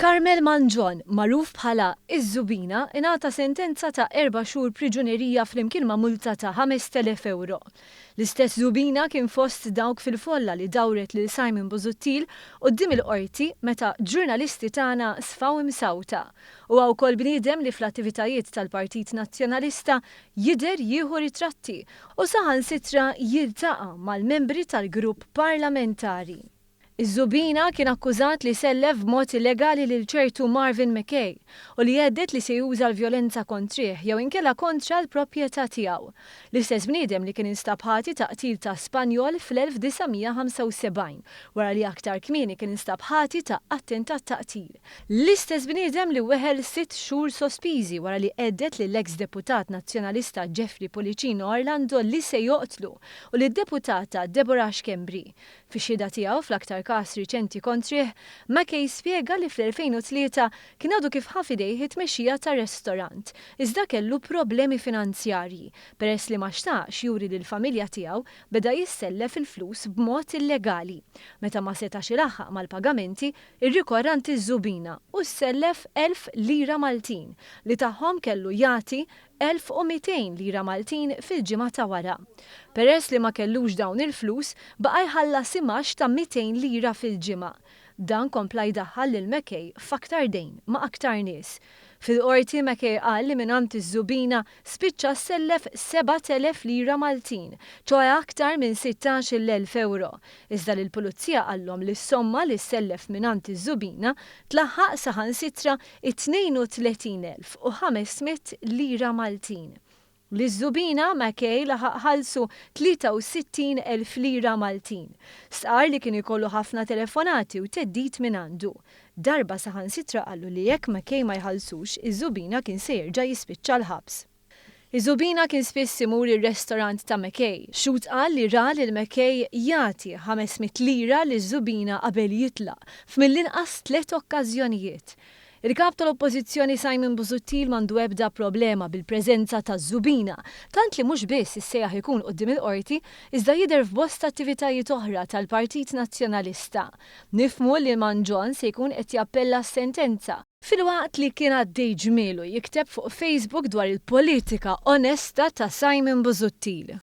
Carmel Manjon, magħruf bħala iż-Żubina, ingħata sentenza ta' 4 xhur priġunerija flimkien ma' multa ta' 5,000 euro. L-istess Żubina kien fost dawk fil-folla li dawret lil Simon Busuttil quddiem il-qorti meta ġurnalisti tagħna sfaw imsawta. U wkoll bniedem li fl-attivitajiet tal-Partit Nazzjonalista jidher jieħu ritratti u saħansitra jiltaqa' mal-membri tal-grupp parlamentari. Iż-Żubina kien akkużat li sellef b'mod illegali lil ċertu Marvin McKay u li għeddet li se juża l-vjolenza kontrih jew inkella kontra l-proprjetà tiegħu. L-istess bniedem li kien instab ħati ta' qtil ta' Spanjol fl-1975 wara li aktar kmieni kien instab ħati ta' attentat ta' qtil. L-istess bniedem li weħel 6 xhur sospiżi wara li għeddet li l-eks deputat nazzjonalista Jeffrey Policino Orlando li se joqtlu u li d-deputata Deborah Xkembri. Fix-xhieda tiegħu fl-aktar każ riċenti kontrih, McKay spjega li fl-2003 kien għadu kif ħafidejh it-tmexxija tar-restorant, iżda kellu problemi finanzjarji. Peress li ma xtaqx juri lill-familja tiegħu beda jissellef il-flus b'mod illegali. Meta ma setax ilaħħaq mal-pagamenti, irrikorrant iż-Żubina u sellef 1,000 lira Maltin li tagħhom kellu jagħti 1,200 lira Maltin fil-ġimgħa ta' wara. Peress li ma kellux dawn il-flus, baqa' jħallas imax ta' 200 lira fil-ġimgħa. Dan kompla jdaħħal lil McKay f'aktar dejn ma' aktar nies. Fil-qorti McKay qal li minant iż-Żubina spiċċa sellef 7,000 lira Maltin, ċoħe aktar minn 16,000 euro. Iżda l-pulizija qallhom li s-somma li sellef minant iż-Żubina tlaħħaq saħansitra 32,500 lira Maltin. Liż-Żubina McKay laħaq ħalsu 63,000 lira Maltin. Sqar li kien ikollu ħafna telefonati u teddit minn għandu. Darba saħansitra qallu li jekk McKay ma jħallsux, iż-Żubina kien se jerġa' jispiċċa l-ħabs. Iż-Żubina kien spiss imur ir-restorant ta' McKay. Xut qal li ra lil McKay jagħti 500 lira liż-Żubina qabel jitlaq f'mill-inqas 3 okkażjonijiet. Il-kap tal-Oppożizzjoni Simon Busuttil m'għandu ebda problema bil-preżenza ta' Żubina, tant li mhux biss issejjaħ ikun quddiem il-qorti, iżda jidher f'bosta attivitajiet oħra tal-Partit Nazzjonalista. Nifhmu li Manjon se jkun qed jappella s-sentenza. Filwaqt li kien għaddej ġmielu jikteb fuq Facebook dwar il-politika onesta ta' Simon Busuttil.